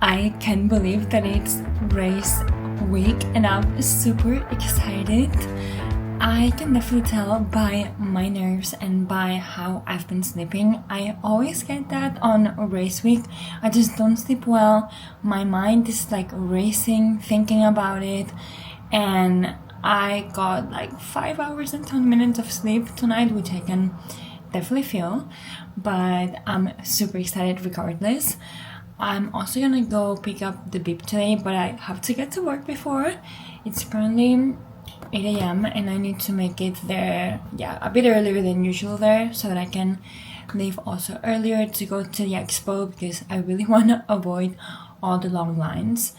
I can't believe that it's race week and I'm super excited. I can definitely tell by my nerves and by how I've been sleeping. I always get that on race week. I just don't sleep well. My mind is like racing, thinking about it. And I got like 5 hours and 10 minutes of sleep tonight, which I can definitely feel. But I'm super excited regardless. I'm also gonna go pick up the beep today, but I have to get to work before. It's currently 8 a.m. and I need to make it there, a bit earlier than usual there, so that I can leave also earlier to go to the expo, because I really want to avoid all the long lines.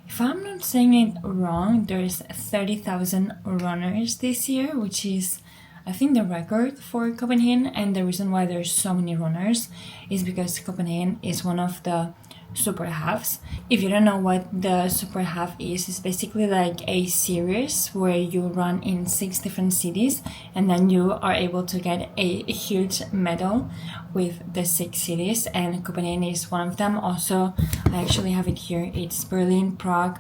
If I'm not saying it wrong, there's 30,000 runners this year, which is I think the record for Copenhagen, and the reason why there's so many runners is because Copenhagen is one of the super halves. If you don't know what the super half is, it's basically like a series where you run in 6 different cities and then you are able to get a huge medal with the 6 cities, and Copenhagen is one of them. Also, I actually have it here. It's Berlin, Prague,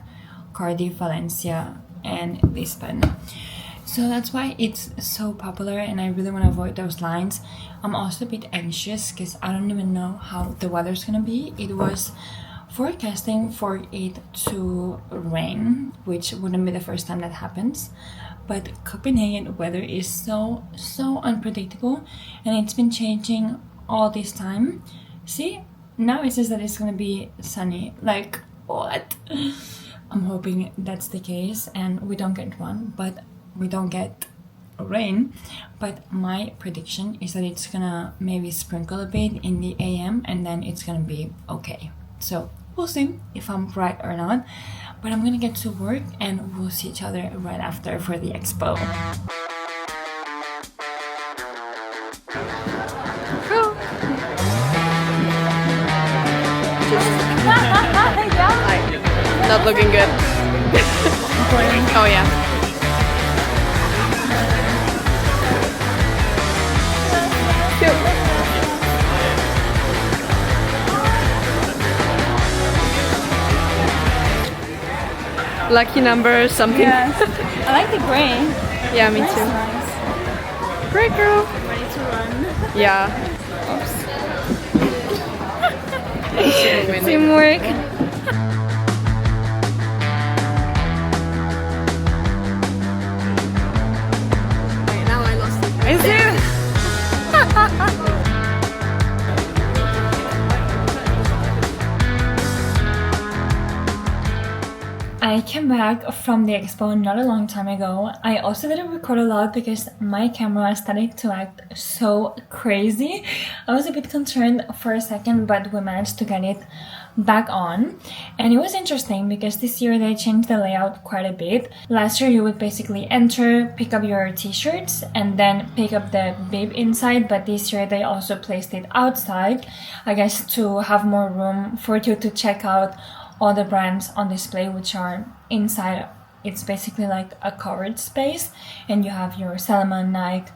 Cardiff, Valencia and Lisbon. So that's why it's so popular, and I really want to avoid those lines. I'm also a bit anxious because I don't even know how the weather's gonna be. It was forecasting for it to rain, which wouldn't be the first time that happens. But Copenhagen weather is so unpredictable, and it's been changing all this time. See, now it says that it's gonna be sunny. Like, what? I'm hoping that's the case and we don't get one, but we don't get rain. But my prediction is that it's gonna maybe sprinkle a bit in the AM and then it's gonna be okay. So we'll see if I'm right or not, but I'm gonna get to work and we'll see each other right after for the expo. Cool. Not looking good. Oh yeah. Lucky number something. Yes. I like the gray. Yeah, me too. Nice. Great girl. Ready to run. Yeah. Teamwork. Wait, now I lost it. Is it? I came back from the expo not a long time ago. I also didn't record a lot because my camera started to act so crazy. I was a bit concerned for a second, but we managed to get it back on. And it was interesting because this year they changed the layout quite a bit. Last year you would basically enter, pick up your t-shirts and then pick up the bib inside, but this year they also placed it outside, I guess to have more room for you to check out all the brands on display, which are inside. It's basically like a covered space, and you have your Salomon, Nike,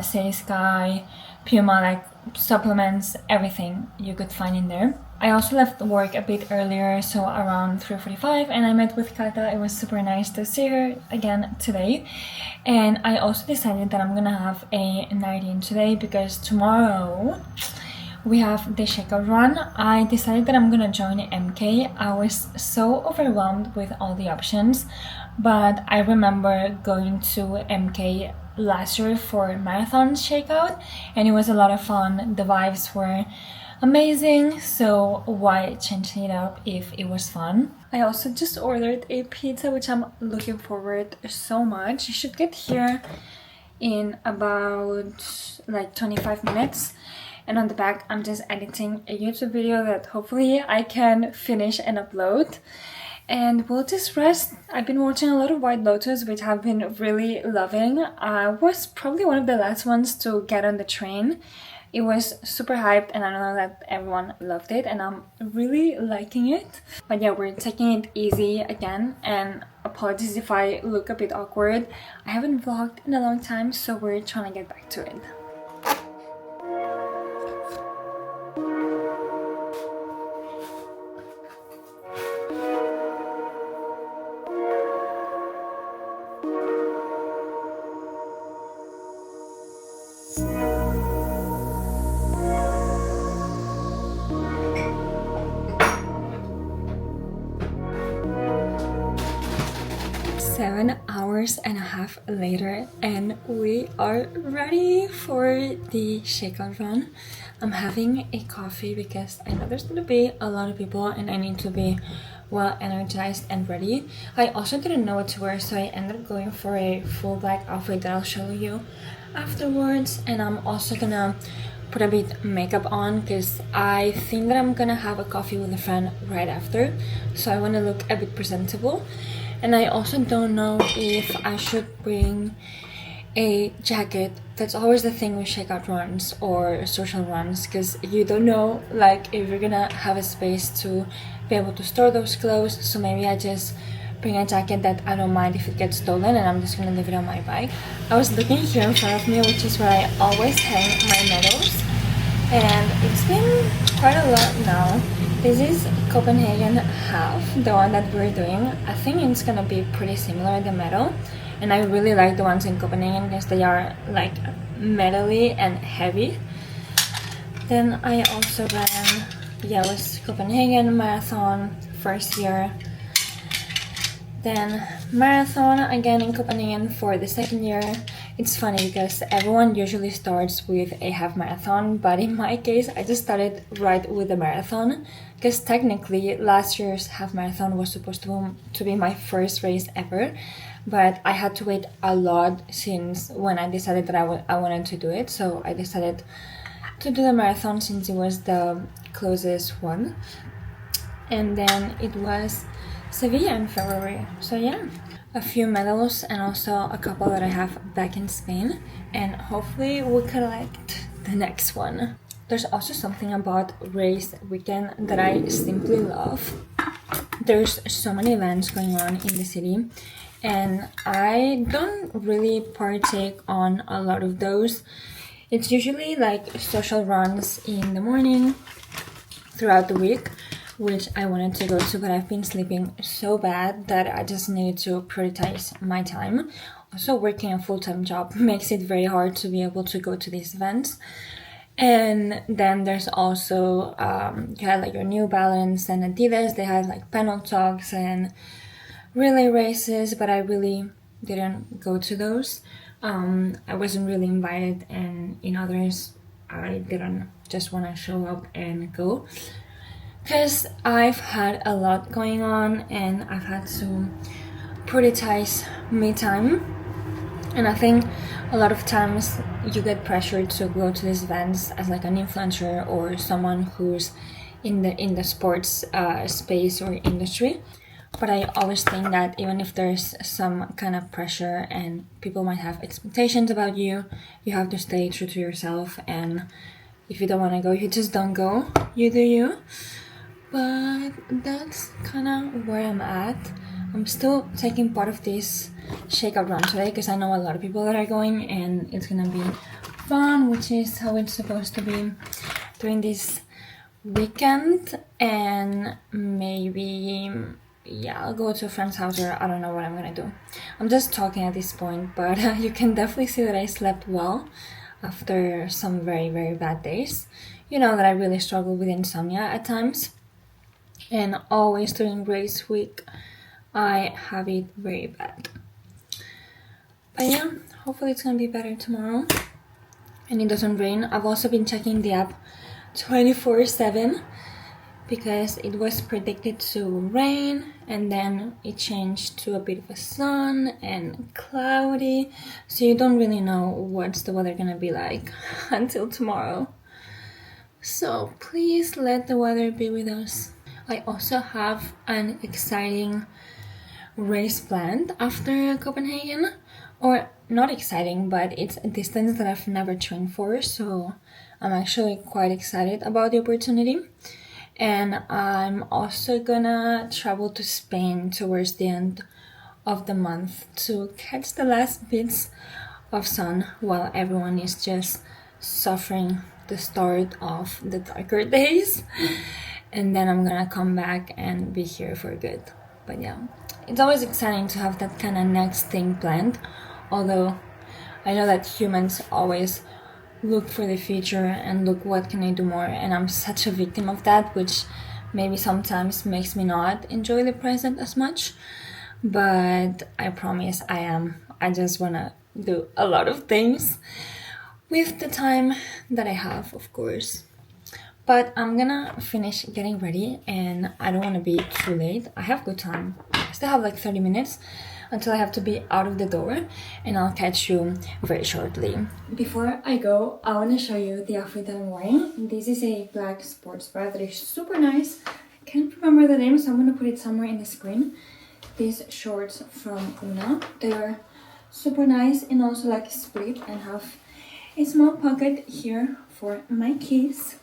Say Sky, Puma, like supplements, everything you could find in there. I also left work a bit earlier, so around 3:45, and I met with Kata. It was super nice to see her again today. And I also decided that I'm gonna have a night in today because tomorrow we have the shakeout run. I decided that I'm gonna join MK. I was so overwhelmed with all the options, but I remember going to MK last year for marathon shakeout and it was a lot of fun. The vibes were amazing, so why change it up if it was fun? I also just ordered a pizza, which I'm looking forward so much. It should get here in about like 25 minutes. And on the back, I'm just editing a YouTube video that hopefully I can finish and upload. And we'll just rest. I've been watching a lot of White Lotus, which I've been really loving. I was probably one of the last ones to get on the train. It was super hyped and I know that everyone loved it and I'm really liking it. But yeah, we're taking it easy again, and apologies if I look a bit awkward. I haven't vlogged in a long time, so we're trying to get back to it. hours and a half later, and we are ready for the shakeout run. I'm having a coffee because I know there's gonna be a lot of people and I need to be well energized and ready. I also didn't know what to wear, so I ended up going for a full black outfit that I'll show you afterwards. And I'm also gonna put a bit makeup on because I think that I'm gonna have a coffee with a friend right after, so I want to look a bit presentable. And I also don't know if I should bring a jacket. That's always the thing with shakeout runs or social runs, because you don't know like if you're gonna have a space to be able to store those clothes. So maybe I just bring a jacket that I don't mind if it gets stolen, and I'm just gonna leave it on my bike. I was looking here in front of me, which is where I always hang my medals, and it's been quite a lot now. This is Copenhagen half, the one that we're doing. I think it's gonna be pretty similar, the medal, and I really like the ones in Copenhagen because they are like metally and heavy. Then I also ran, it was Copenhagen marathon first year, then marathon again in Copenhagen for the second year. It's funny because everyone usually starts with a half marathon, but in my case I just started right with the marathon, because technically last year's half marathon was supposed to be my first race ever, but I had to wait a lot since when I decided that I wanted to do it. So I decided to do the marathon since it was the closest one, and then it was Sevilla in February. So yeah, a few medals and also a couple that I have back in Spain, and hopefully we'll collect the next one. There's also something about race weekend that I simply love. There's so many events going on in the city, and I don't really partake on a lot of those. It's usually like social runs in the morning throughout the week, which I wanted to go to, but I've been sleeping so bad that I just needed to prioritize my time. Also, working a full-time job makes it very hard to be able to go to these events. And then there's also you had like your New Balance and Adidas. They had like panel talks and relay races, but I really didn't go to those. I wasn't really invited, and in others I didn't just want to show up and go, because I've had a lot going on and I've had to prioritize me time. And I think a lot of times you get pressured to go to these events as like an influencer or someone who's in the sports space or industry. But I always think that even if there's some kind of pressure and people might have expectations about you, you have to stay true to yourself. And if you don't want to go, you just don't go. You do you. But that's kind of where I'm at. I'm still taking part of this shakeout run today because I know a lot of people that are going, and it's gonna be fun, which is how it's supposed to be during this weekend. And maybe, yeah, I'll go to a friend's house, or I don't know what I'm gonna do. I'm just talking at this point, but you can definitely see that I slept well after some very, very bad days. You know that I really struggle with insomnia at times, and always during race week I have it very bad. But yeah, hopefully it's gonna be better tomorrow and it doesn't rain. I've also been checking the app 24/7 because it was predicted to rain, and then it changed to a bit of a sun and cloudy, so you don't really know what's the weather gonna be like until tomorrow. So please let the weather be with us. I also have an exciting race planned after Copenhagen, or not exciting, but it's a distance that I've never trained for, so I'm actually quite excited about the opportunity. And I'm also gonna travel to Spain towards the end of the month to catch the last bits of sun while everyone is just suffering the start of the darker days. And then I'm gonna come back and be here for good. But yeah, it's always exciting to have that kind of next thing planned, although I know that humans always look for the future and look what can I do more, and I'm such a victim of that, which maybe sometimes makes me not enjoy the present as much. but I promise I am. I just wanna do a lot of things with the time that I have, of course. But I'm gonna finish getting ready and I don't want to be too late. I have good time. I still have like 30 minutes until I have to be out of the door, and I'll catch you very shortly. Before I go, I want to show you the outfit that I'm wearing. This is a black sports bra that is super nice. I can't remember the name, so I'm gonna put it somewhere in the screen. These shorts from Una, they are super nice and also like split and have a small pocket here for my keys.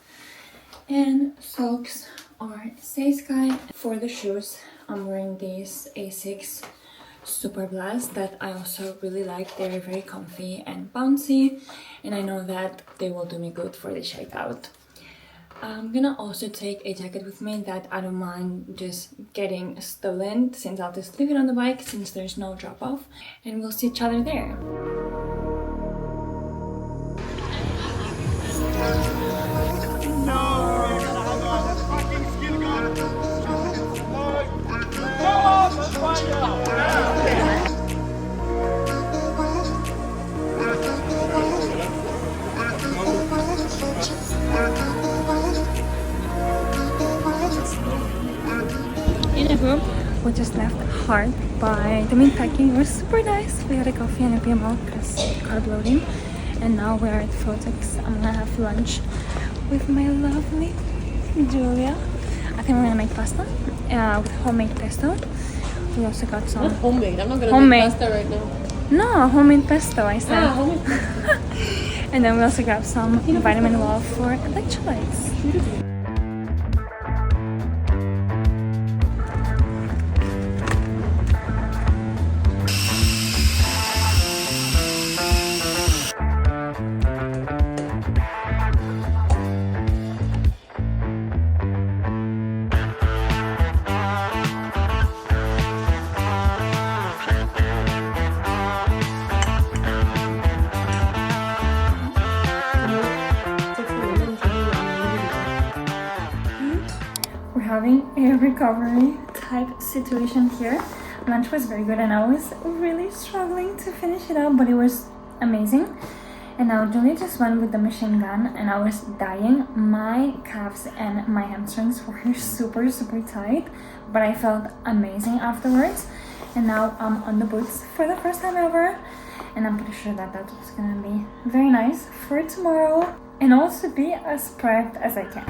And socks are Say Sky. For the shoes, I'm wearing these Asics Super Blast that I also really like. They're very comfy and bouncy, and I know that they will do me good for the shakeout. I'm gonna also take a jacket with me that I don't mind just getting stolen, since I'll just leave it on the bike since there's no drop off, and we'll see each other there. We just left Hard by the meatpacking. It was super nice. We had a coffee and a BMO because carb loading. And now we're at Fotex. I'm gonna have lunch with my lovely Julia. I think we're gonna make pasta with homemade pesto. We also got some... Not homemade. I'm not gonna make pasta right now. No, homemade pesto, I said. Homemade pesto. And then we also got some vitamin well for electrolytes. Having a recovery type situation here. Lunch was very good and I was really struggling to finish it up, but it was amazing. And now Julie just went with the machine gun and I was dying. My calves and my hamstrings were super tight, but I felt amazing afterwards. And now I'm on the boots for the first time ever, and I'm pretty sure that was gonna be very nice for tomorrow and also be as prepped as I can.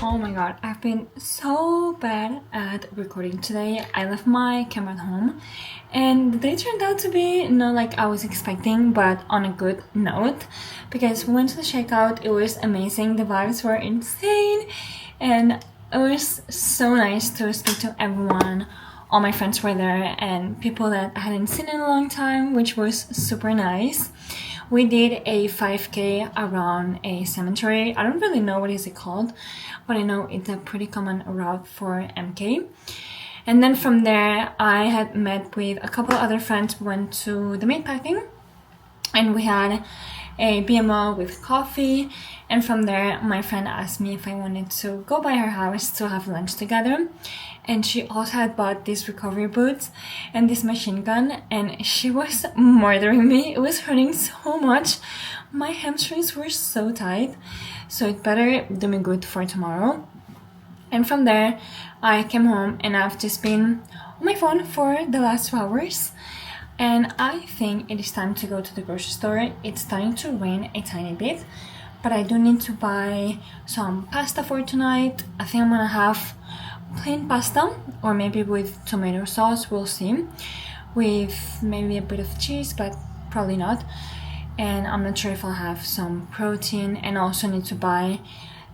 Oh my god, I've been so bad at recording today. I left my camera at home and the day turned out to be not like I was expecting, but on a good note, because we went to the shakeout. It was amazing. The vibes were insane and it was so nice to speak to everyone. All my friends were there and people that I hadn't seen in a long time, which was super nice. We did a 5K around a cemetery. I don't really know what is it called, but I know it's a pretty common route for MK. And then from there, I had met with a couple other friends. We went to the meatpacking and we had a BMO with coffee. And from there, my friend asked me if I wanted to go by her house to have lunch together. And she also had bought these recovery boots and this machine gun, and she was murdering me. It was hurting so much. My hamstrings were so tight, so it better do me good for tomorrow. And from there, I came home and I've just been on my phone for the last 2 hours. And I think it is time to go to the grocery store. It's starting to rain a tiny bit, but I do need to buy some pasta for tonight. I think I'm gonna have plain pasta or maybe with tomato sauce, we'll see, with maybe a bit of cheese, but probably not. And I'm not sure if I'll have some protein, and also need to buy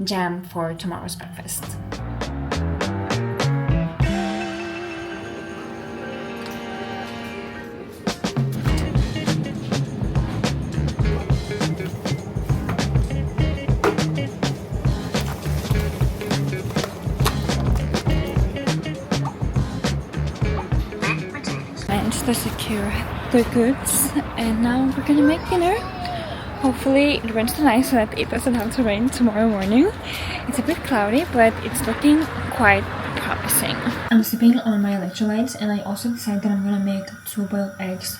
jam for tomorrow's breakfast. To secure the goods, and now we're gonna make dinner. Hopefully it rains tonight so that it doesn't have to rain tomorrow morning. It's a bit cloudy, but it's looking quite promising. I'm sipping on my electrolytes, and I also decided that I'm gonna make 2 boiled eggs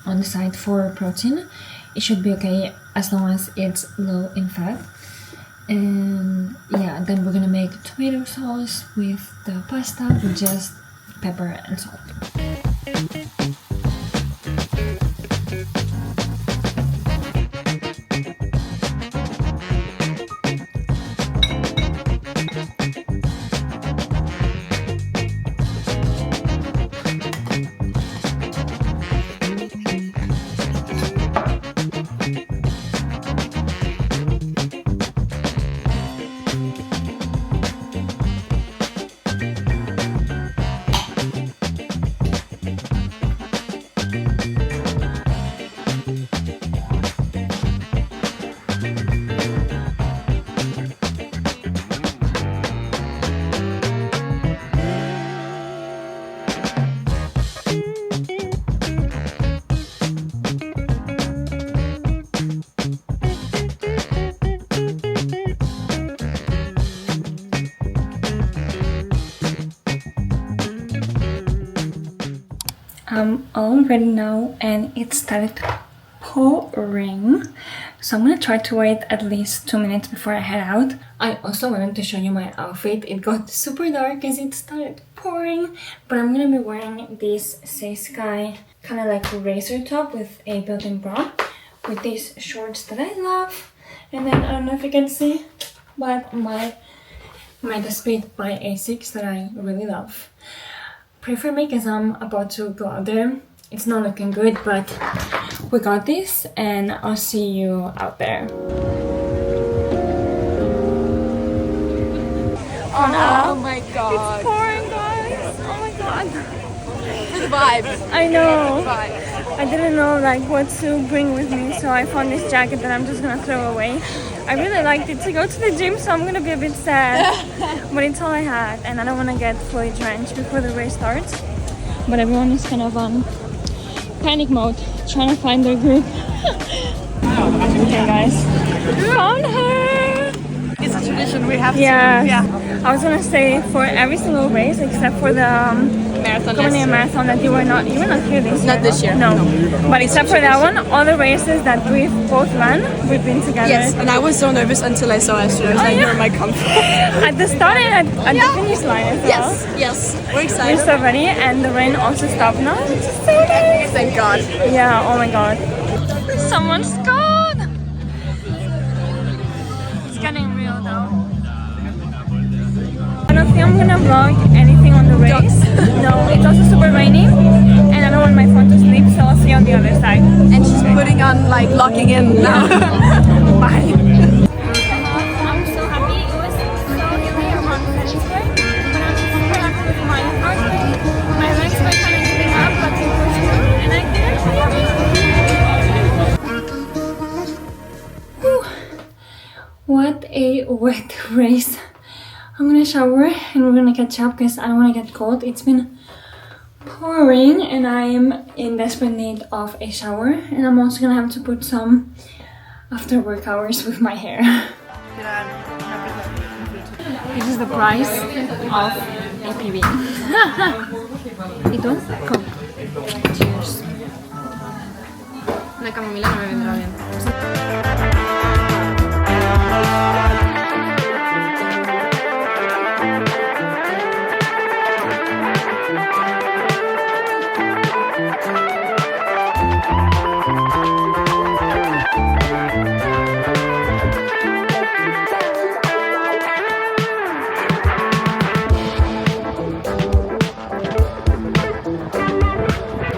on the side for protein. It should be okay as long as it's low in fat. And yeah, then we're gonna make tomato sauce with the pasta with just pepper and salt. I'm all ready now, and it started pouring, so I'm gonna try to wait at least 2 minutes before I head out. I also wanted to show you my outfit. It got super dark as it started pouring, but I'm gonna be wearing this Say Sky kind of like razor top with a built-in bra with these shorts that I love. And then I don't know if you can see, but my Speed by Asics that I really love. Pray for me because I'm about to go out there. It's not looking good, but we got this, and I'll see you out there. Oh my god. It's pouring, guys. Oh my god. For the vibes. I know. For the vibes. I didn't know like what to bring with me, so I found this jacket that I'm just gonna throw away. I really liked it to go to the gym, so I'm gonna be a bit sad. But it's all I had, and I don't want to get fully drenched before the race starts. But everyone is kind of on panic mode, trying to find their group. Okay, guys, found her. It's a tradition, we have Yeah. to. Yeah. I was gonna say for every single race except for the Marathon. Copenhagen marathon that you were not here this year. Not this year. No. But except for that one, all the races that we've both run, we've been together. Yes, and I was so nervous until I saw us. I was like, you're my comfort. At the start and at the finish line as well. Yes, we're We're excited. so ready, and the rain also stopped now, which is so nice. Thank God. Yeah, oh my god. Someone's gone! It's getting real though. I don't think I'm gonna vlog anything on the race. No, it's also super rainy, and I don't want my phone to sleep, so I'll see you on the other side. And she's putting on, like, locking in now. Bye. I'm so happy. It was so hilly around Fredericksburg, but I'm super happy with my outfit. My legs were kind of giving up, but it was good, and I did it. Whew. What a wet race. I'm gonna shower and we're gonna catch up because I don't want to get cold. It's been pouring and I am in desperate need of a shower, and I'm also gonna have to put some after work hours with my hair. This is the price of APV. ¿Y tú? Coke. Cheers. Una camomila no me vendrá bien.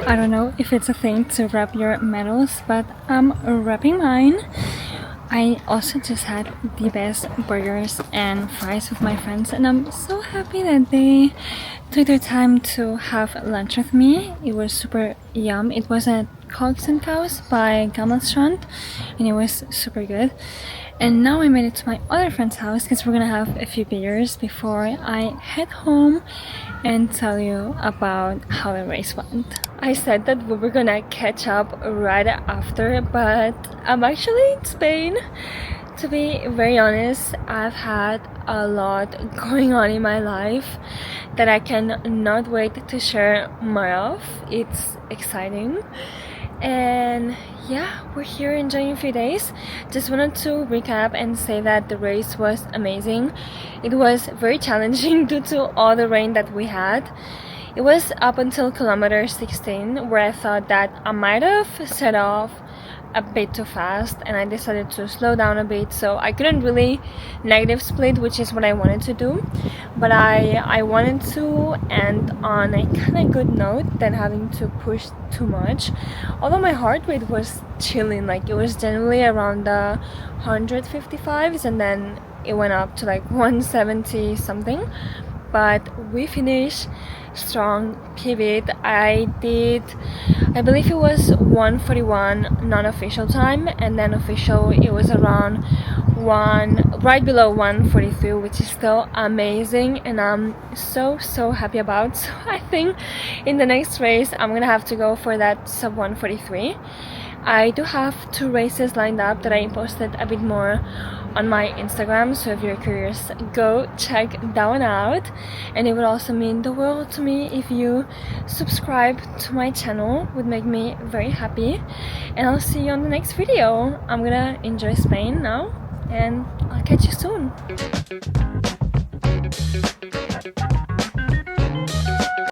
I don't know if it's a thing to wrap your medals, but I'm wrapping mine. I also just had the best burgers and fries with my friends, and I'm so happy that they took their time to have lunch with me. It was super yum. It was at Cogs and Cows by Gammelstrand, and it was super good. And now I made it to my other friend's house because we're gonna have a few beers before I head home and tell you about how the race went. I said that we were gonna catch up right after, but I'm actually in Spain To be very honest, I've had a lot going on in my life that I cannot wait to share more of. It's exciting. And yeah, we're here enjoying a few days. Just wanted to recap and say that the race was amazing. It was very challenging due to all the rain that we had. It was up until kilometer 16 where I thought that I might have set off a bit too fast, and I decided to slow down a bit, so I couldn't really negative split, which is what I wanted to do, but I wanted to end on a kind of good note than having to push too much. Although my heart rate was chilling, like it was generally around the 155s, and then it went up to like 170 something. But we finished strong. Pivot, I believe it was 1:41 non-official time, and then official it was around right below 1:42, which is still amazing, and I'm so happy about. So I think in the next race I'm gonna have to go for that sub 1:43. I do have 2 races lined up that I posted a bit more on my Instagram, so if you're curious, go check that one out. And it would also mean the world to me if you subscribe to my channel, would make me very happy. And I'll see you on the next video. I'm gonna enjoy Spain now, and I'll catch you soon.